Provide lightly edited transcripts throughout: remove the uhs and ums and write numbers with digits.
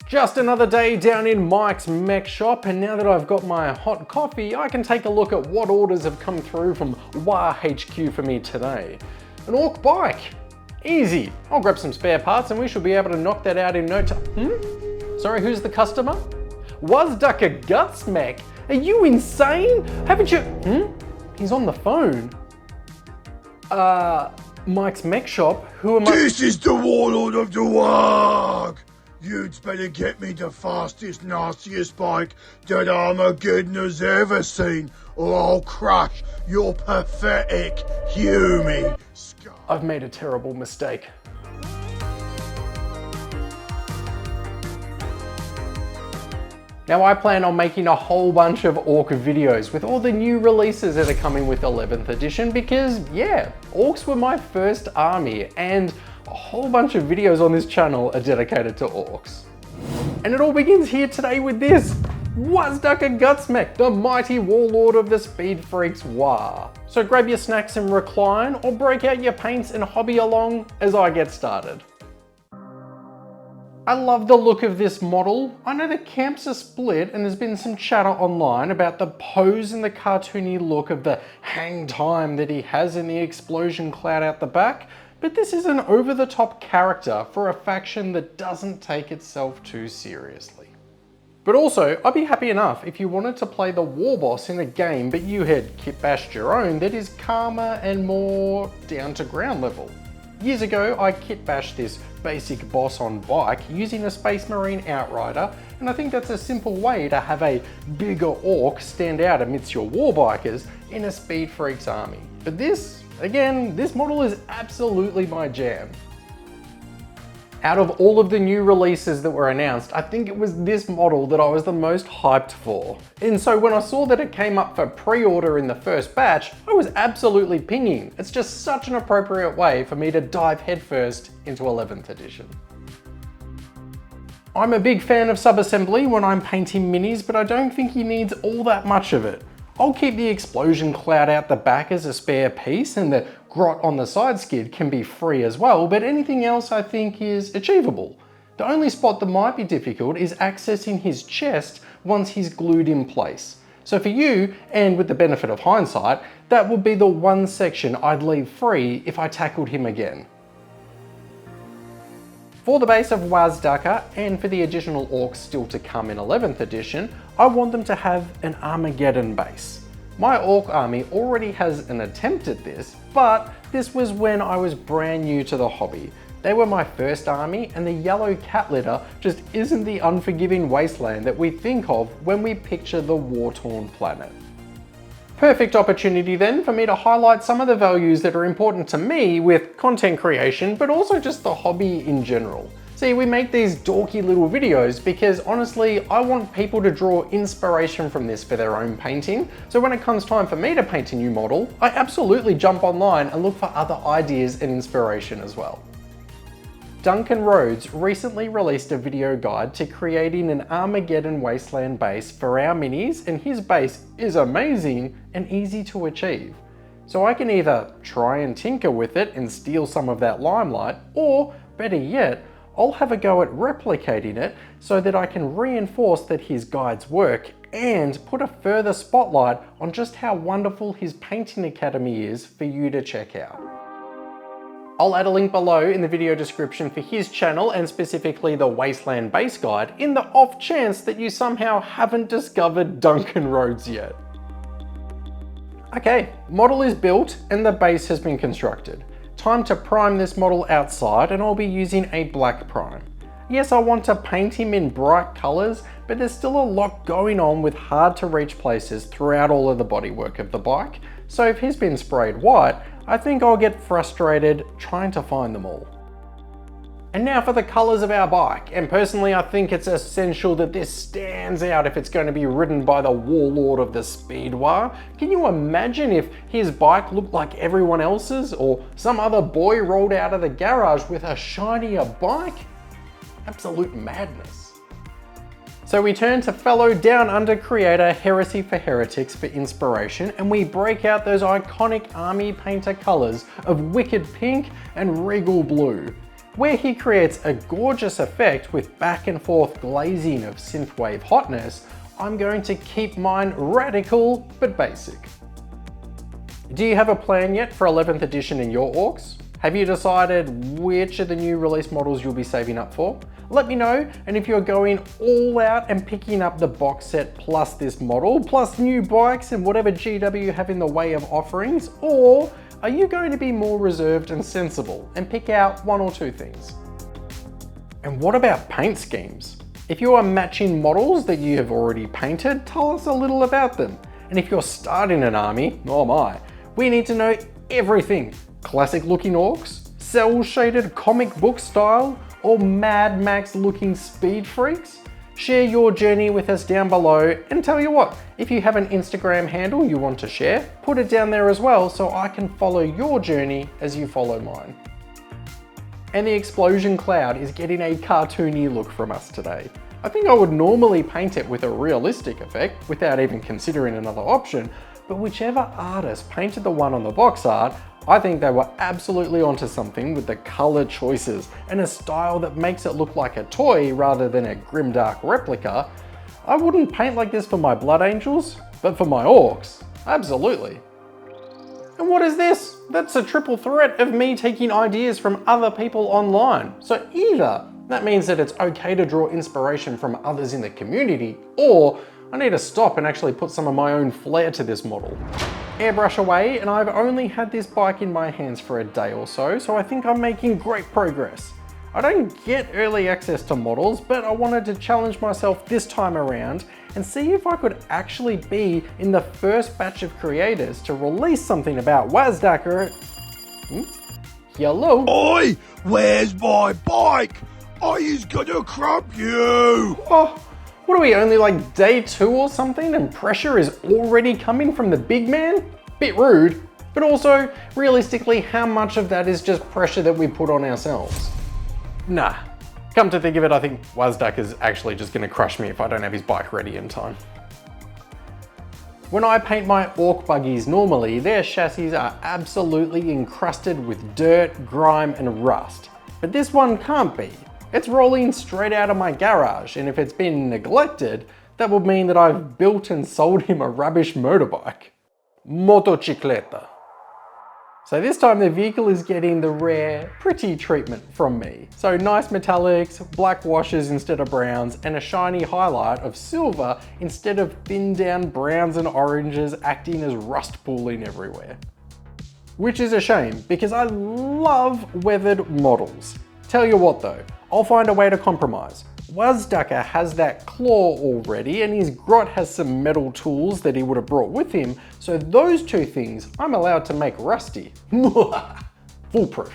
Just another day down in Mike's mech shop, and now that I've got my hot coffee, I can take a look at what orders have come through from WAAAGH HQ for me today. An Ork bike. Easy. I'll grab some spare parts and we should be able to knock that out in no time. Sorry, who's the customer? Wazdakka Gutsmek. Are you insane? Haven't you? He's on the phone. Mike's mech shop? Who am I? This is the warlord of the WAAAGH! You'd better get me the fastest, nastiest bike that Armageddon has ever seen, or I'll crush your pathetic human skull. I've made a terrible mistake. Now I plan on making a whole bunch of Ork videos with all the new releases that are coming with 11th edition because yeah, Orks were my first army and a whole bunch of videos on this channel are dedicated to Orks. And it all begins here today with this, Wazdakka Gutsmek, the mighty warlord of the Speed Freeks WAAAGH. So grab your snacks and recline or break out your paints and hobby along as I get started. I love the look of this model. I know the camps are split and there's been some chatter online about the pose and the cartoony look of the hang time that he has in the explosion cloud out the back, but this is an over-the-top character for a faction that doesn't take itself too seriously. But also, I'd be happy enough if you wanted to play the warboss in a game but you had kit-bashed your own that is calmer and more down to ground level. Years ago, I kit-bashed this basic boss on bike using a Space Marine Outrider, and I think that's a simple way to have a bigger orc stand out amidst your warbikers in a Speed Freaks army. But this, again, this model is absolutely my jam. Out of all of the new releases that were announced, I think it was this model that I was the most hyped for. And so when I saw that it came up for pre-order in the first batch, I was absolutely pinging. It's just such an appropriate way for me to dive headfirst into 11th edition. I'm a big fan of sub-assembly when I'm painting minis, but I don't think he needs all that much of it. I'll keep the explosion cloud out the back as a spare piece, and the grot on the side skid can be free as well, but anything else I think is achievable. The only spot that might be difficult is accessing his chest once he's glued in place. So for you, and with the benefit of hindsight, that would be the one section I'd leave free if I tackled him again. For the base of Wazzdakka, and for the additional orcs still to come in 11th edition, I want them to have an Armageddon base. My orc army already has an attempt at this, but this was when I was brand new to the hobby. They were my first army, and the yellow cat litter just isn't the unforgiving wasteland that we think of when we picture the war-torn planet. Perfect opportunity then for me to highlight some of the values that are important to me with content creation, but also just the hobby in general. See, we make these dorky little videos because honestly, I want people to draw inspiration from this for their own painting. So when it comes time for me to paint a new model, I absolutely jump online and look for other ideas and inspiration as well. Duncan Rhodes recently released a video guide to creating an Armageddon wasteland base for our minis, and his base is amazing and easy to achieve. So I can either try and tinker with it and steal some of that limelight, or better yet, I'll have a go at replicating it so that I can reinforce that his guides work and put a further spotlight on just how wonderful his painting academy is for you to check out. I'll add a link below in the video description for his channel and specifically the Wasteland Base Guide in the off chance that you somehow haven't discovered Duncan Rhodes yet. Okay, model is built and the base has been constructed. Time to prime this model outside, and I'll be using a black prime. Yes, I want to paint him in bright colours, but there's still a lot going on with hard to reach places throughout all of the bodywork of the bike, so if he's been sprayed white, I think I'll get frustrated trying to find them all. And now for the colours of our bike, and personally I think it's essential that this stands out if it's going to be ridden by the warlord of the Speed WAAAGH. Can you imagine if his bike looked like everyone else's, or some other boy rolled out of the garage with a shinier bike? Absolute madness. So we turn to fellow Down Under creator Heresy for Heretics for inspiration, and we break out those iconic army painter colours of wicked pink and regal blue. Where he creates a gorgeous effect with back and forth glazing of synthwave hotness, I'm going to keep mine radical but basic. Do you have a plan yet for 11th edition in your Orks? Have you decided which of the new release models you'll be saving up for? Let me know, and if you're going all out and picking up the box set plus this model, plus new bikes and whatever GW you have in the way of offerings, or are you going to be more reserved and sensible and pick out one or two things? And what about paint schemes? If you are matching models that you have already painted, tell us a little about them. And if you're starting an army, oh my, we need to know everything. Classic looking Orks, cell shaded comic book style, or Mad Max looking Speed Freaks? Share your journey with us down below, and tell you what, if you have an Instagram handle you want to share, put it down there as well so I can follow your journey as you follow mine. And the explosion cloud is getting a cartoony look from us today. I think I would normally paint it with a realistic effect without even considering another option, but whichever artist painted the one on the box art, I think they were absolutely onto something with the color choices and a style that makes it look like a toy rather than a grimdark replica. I wouldn't paint like this for my blood angels, but for my Orks, absolutely. And what is this? That's a triple threat of me taking ideas from other people online. So either that means that it's okay to draw inspiration from others in the community, or I need to stop and actually put some of my own flair to this model. Airbrush away, and I've only had this bike in my hands for a day or so I think I'm making great progress. I don't get early access to models, but I wanted to challenge myself this time around and see if I could actually be in the first batch of creators to release something about Wazzdakka. Hello? Oi! Where's my bike? He's gonna crump you! Oh, what are we, only like day 2 or something and pressure is already coming from the big man? Bit rude, but also, realistically, how much of that is just pressure that we put on ourselves? Nah, come to think of it, I think Wazzdakka is actually just gonna crush me if I don't have his bike ready in time. When I paint my Ork buggies normally, their chassis are absolutely encrusted with dirt, grime and rust. But this one can't be. It's rolling straight out of my garage, and if it's been neglected, that would mean that I've built and sold him a rubbish motorbike. Motocicleta. So this time the vehicle is getting the rare, pretty treatment from me. So nice metallics, black washes instead of browns, and a shiny highlight of silver instead of thinned down browns and oranges acting as rust pooling everywhere. Which is a shame, because I love weathered models. Tell you what though, I'll find a way to compromise. Wazzdakka has that claw already, and his grot has some metal tools that he would have brought with him, so those two things I'm allowed to make rusty. Foolproof.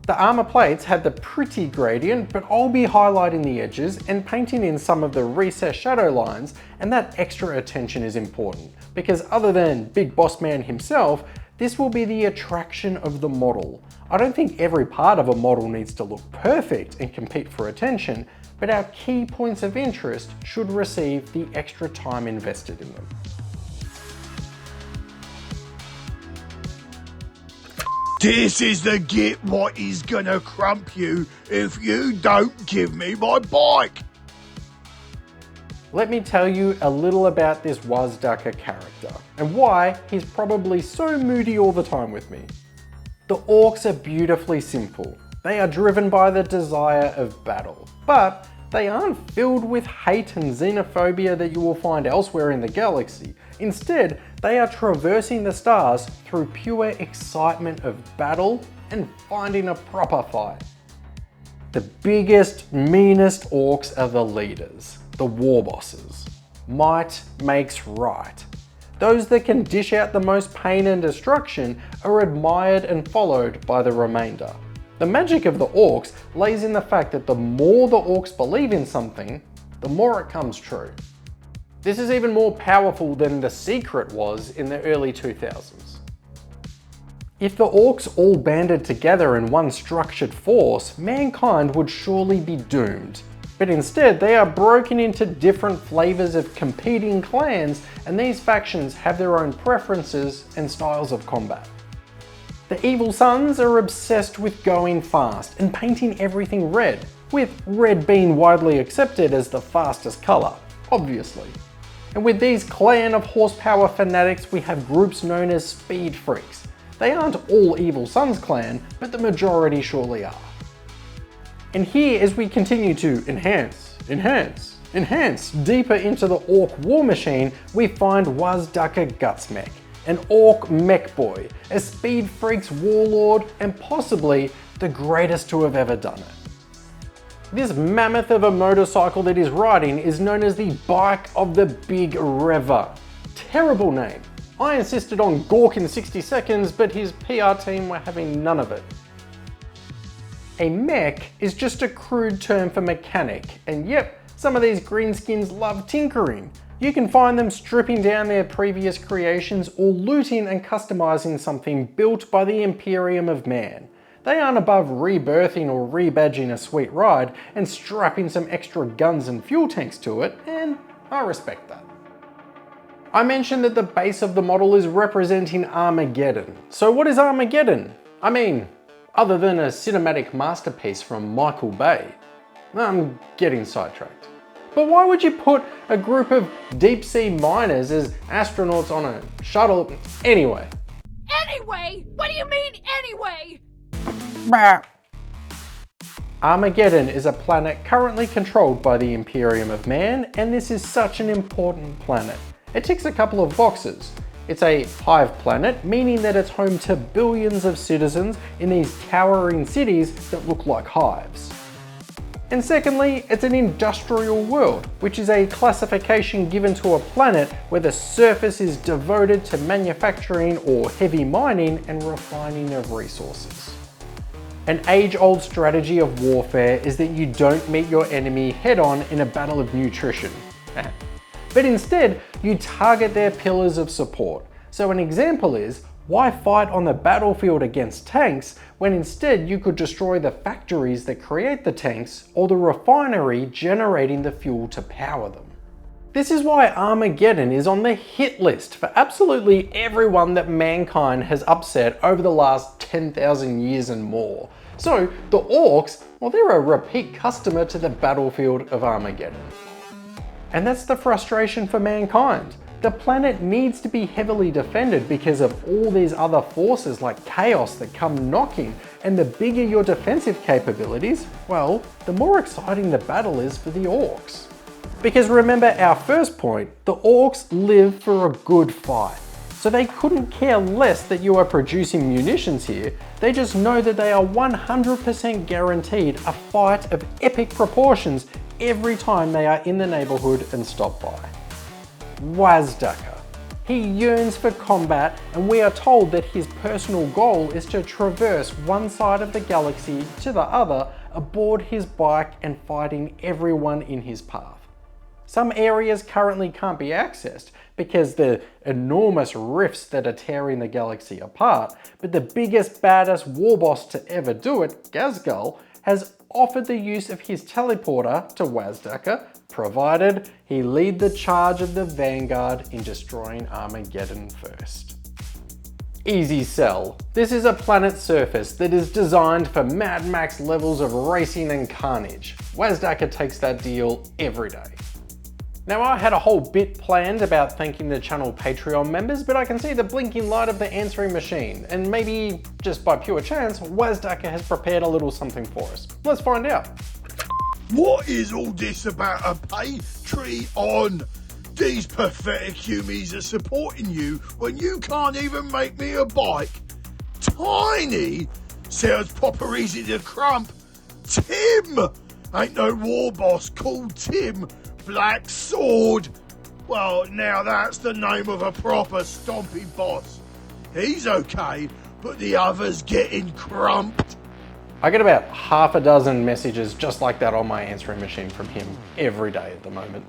The armor plates had the pretty gradient, but I'll be highlighting the edges and painting in some of the recessed shadow lines, and that extra attention is important, because other than Big Boss Man himself, this will be the attraction of the model. I don't think every part of a model needs to look perfect and compete for attention, but our key points of interest should receive the extra time invested in them. This is the get what is gonna crump you if you don't give me my bike. Let me tell you a little about this Wazzdakka character and why he's probably so moody all the time with me. The Orks are beautifully simple. They are driven by the desire of battle, but they aren't filled with hate and xenophobia that you will find elsewhere in the galaxy. Instead, they are traversing the stars through pure excitement of battle and finding a proper fight. The biggest, meanest Orks are the leaders, the war bosses. Might makes right. Those that can dish out the most pain and destruction are admired and followed by the remainder. The magic of the Orks lays in the fact that the more the Orks believe in something, the more it comes true. This is even more powerful than The Secret was in the early 2000s. If the Orks all banded together in one structured force, mankind would surely be doomed. But instead, they are broken into different flavors of competing clans, and these factions have their own preferences and styles of combat. The Evil Sunz are obsessed with going fast and painting everything red, with red being widely accepted as the fastest colour, obviously. And with these clan of horsepower fanatics, we have groups known as Speed Freaks. They aren't all Evil Sunz clan, but the majority surely are. And here, as we continue to enhance deeper into the Ork war machine, we find Wazdakka Gutsmek, an Ork mech boy, a Speed Freaks warlord, and possibly the greatest to have ever done it. This mammoth of a motorcycle that he's riding is known as the Bike of the Big Rever. Terrible name. I insisted on Gork in 60 seconds, but his PR team were having none of it. A mech is just a crude term for mechanic, and yep, some of these greenskins love tinkering. You can find them stripping down their previous creations or looting and customizing something built by the Imperium of Man. They aren't above rebirthing or rebadging a sweet ride and strapping some extra guns and fuel tanks to it, and I respect that. I mentioned that the base of the model is representing Armageddon. So what is Armageddon? I mean, other than a cinematic masterpiece from Michael Bay. I'm getting sidetracked. But why would you put a group of deep sea miners as astronauts on a shuttle? Anyway. Anyway? What do you mean, anyway? Armageddon is a planet currently controlled by the Imperium of Man, and this is such an important planet. It ticks a couple of boxes. It's a hive planet, meaning that it's home to billions of citizens in these towering cities that look like hives. And secondly, it's an industrial world, which is a classification given to a planet where the surface is devoted to manufacturing or heavy mining and refining of resources. An age-old strategy of warfare is that you don't meet your enemy head-on in a battle of nutrition. But instead, you target their pillars of support. So an example is, why fight on the battlefield against tanks when instead you could destroy the factories that create the tanks or the refinery generating the fuel to power them? This is why Armageddon is on the hit list for absolutely everyone that mankind has upset over the last 10,000 years and more. So the Orks, well, they're a repeat customer to the battlefield of Armageddon. And that's the frustration for mankind. The planet needs to be heavily defended because of all these other forces like chaos that come knocking, and the bigger your defensive capabilities, well, the more exciting the battle is for the Orks. Because remember our first point, the Orks live for a good fight. So they couldn't care less that you are producing munitions here, they just know that they are 100% guaranteed a fight of epic proportions every time they are in the neighborhood and stop by. Wazzdakka. He yearns for combat, and we are told that his personal goal is to traverse one side of the galaxy to the other aboard his bike and fighting everyone in his path. Some areas currently can't be accessed because the enormous rifts that are tearing the galaxy apart, but the biggest, baddest warboss to ever do it, Ghazghkull, has offered the use of his teleporter to Wazzdakka, provided he lead the charge of the Vanguard in destroying Armageddon first. Easy sell. This is a planet surface that is designed for Mad Max levels of racing and carnage. Wazzdakka takes that deal every day. Now, I had a whole bit planned about thanking the channel Patreon members, but I can see the blinking light of the answering machine, and maybe, just by pure chance, Wazzdakka has prepared a little something for us. Let's find out. What is all this about a Patreon? These pathetic humies are supporting you when you can't even make me a bike. Tiny sounds proper easy to crump. Tim! Ain't no war boss called Tim. Black Sword. Well, now that's the name of a proper stompy boss. He's okay, but the others getting crumped. I get about half a dozen messages just like that on my answering machine from him every day at the moment.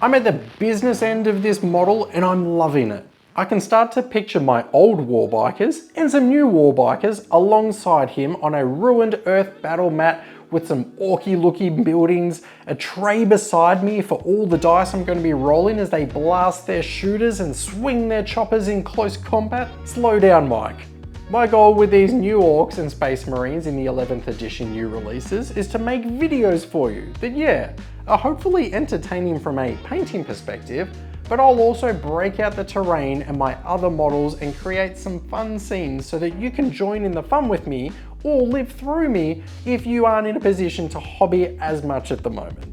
I'm at the business end of this model and I'm loving it. I can start to picture my old warbikers and some new warbikers alongside him on a ruined Earth battle mat with some orky looking buildings, a tray beside me for all the dice I'm going to be rolling as they blast their shooters and swing their choppers in close combat. Slow down, Mike. My goal with these new Orks and Space Marines in the 11th edition new releases is to make videos for you that, are hopefully entertaining from a painting perspective, but I'll also break out the terrain and my other models and create some fun scenes so that you can join in the fun with me or live through me if you aren't in a position to hobby as much at the moment.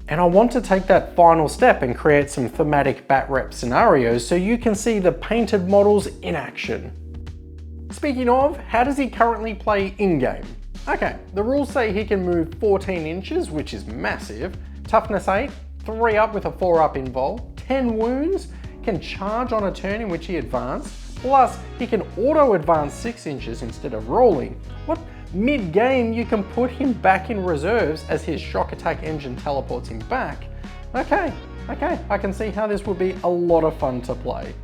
And I want to take that final step and create some thematic bat rep scenarios so you can see the painted models in action. Speaking of, how does he currently play in-game? Okay, the rules say he can move 14 inches, which is massive, toughness 8, 3 up with a 4 up involved, 10 wounds, can charge on a turn in which he advanced, plus he can auto advance 6 inches instead of rolling. What? Mid-game you can put him back in reserves as his shock attack engine teleports him back. Okay, I can see how this would be a lot of fun to play.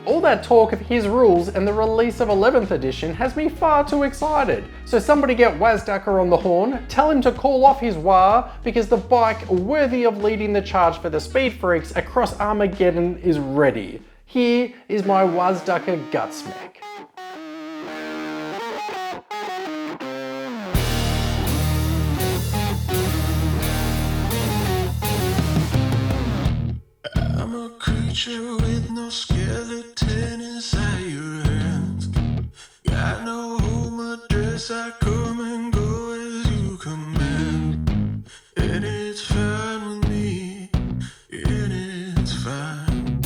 All that talk of his rules and the release of 11th edition has me far too excited. So somebody get Wazdakka on the horn, tell him to call off his WAAAGH because the bike worthy of leading the charge for the Speed Freaks across Armageddon is ready. Here is my Wazdakka Gutsmek. I'm a creature with no skeleton inside your hands. Got no home address, I come and go as you command. And it's fine with me, and it's fine.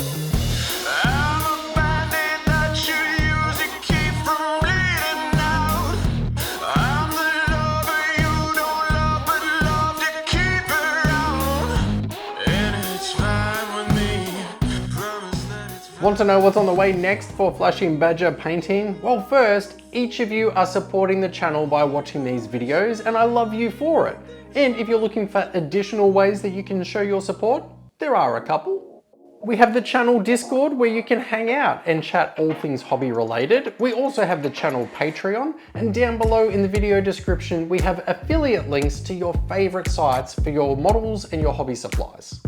I'm a bandit that you use to keep from bleeding out. I'm the lover you don't love but love to keep around. And it's fine with me, promise that it's fine. Want to know what's on the way next for Flashing Badger painting? Well, first, each of you are supporting the channel by watching these videos, and I love you for it. And if you're looking for additional ways that you can show your support, there are a couple. We have the channel Discord where you can hang out and chat all things hobby related. We also have the channel Patreon, and down below in the video description we have affiliate links to your favorite sites for your models and your hobby supplies.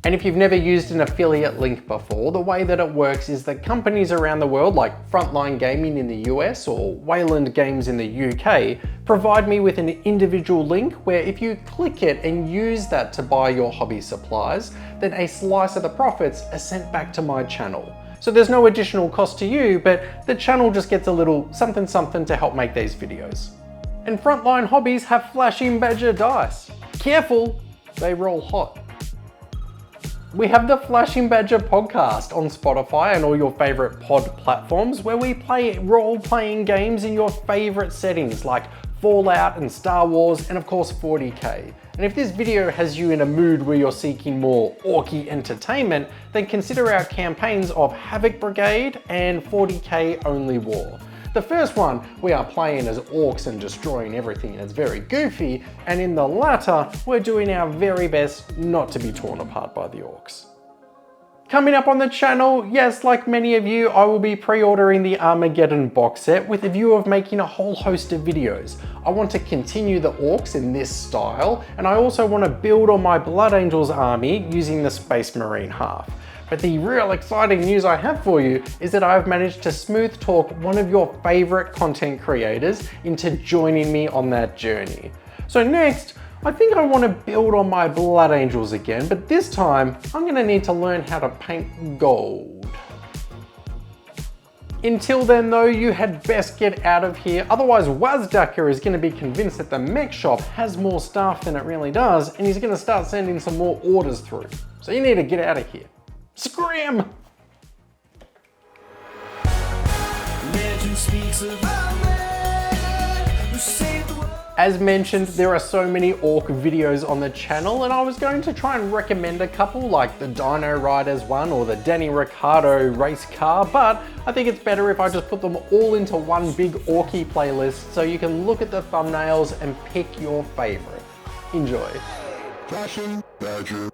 And if you've never used an affiliate link before, the way that it works is that companies around the world like Frontline Gaming in the US or Wayland Games in the UK provide me with an individual link where if you click it and use that to buy your hobby supplies, then a slice of the profits are sent back to my channel. So there's no additional cost to you, but the channel just gets a little something to help make these videos. And Frontline Hobbies have Flashing Badger dice. Careful, they roll hot. We have the Flashing Badger podcast on Spotify and all your favorite pod platforms where we play role-playing games in your favorite settings like Fallout and Star Wars and of course 40k. And if this video has you in a mood where you're seeking more Orky entertainment, then consider our campaigns of Havoc Brigade and 40k Only War. The first one, we are playing as orcs and destroying everything, and it's very goofy, and in the latter, we're doing our very best not to be torn apart by the orcs. Coming up on the channel, yes, like many of you, I will be pre-ordering the Armageddon box set with a view of making a whole host of videos. I want to continue the orcs in this style, and I also want to build on my Blood Angels army using the Space Marine half. But the real exciting news I have for you is that I've managed to smooth talk one of your favorite content creators into joining me on that journey. So next, I think I want to build on my Blood Angels again, but this time I'm going to need to learn how to paint gold. Until then though, you had best get out of here, otherwise Wazzdakka is going to be convinced that the mech shop has more staff than it really does, and he's going to start sending some more orders through. So you need to get out of here. Scram! Legend speaks of who saved the world. As mentioned, there are so many Ork videos on the channel, and I was going to try and recommend a couple like the Dino Riders one or the Danny Ricciardo race car, but I think it's better if I just put them all into one big Orky playlist so you can look at the thumbnails and pick your favorite. Enjoy. Flashing Badger.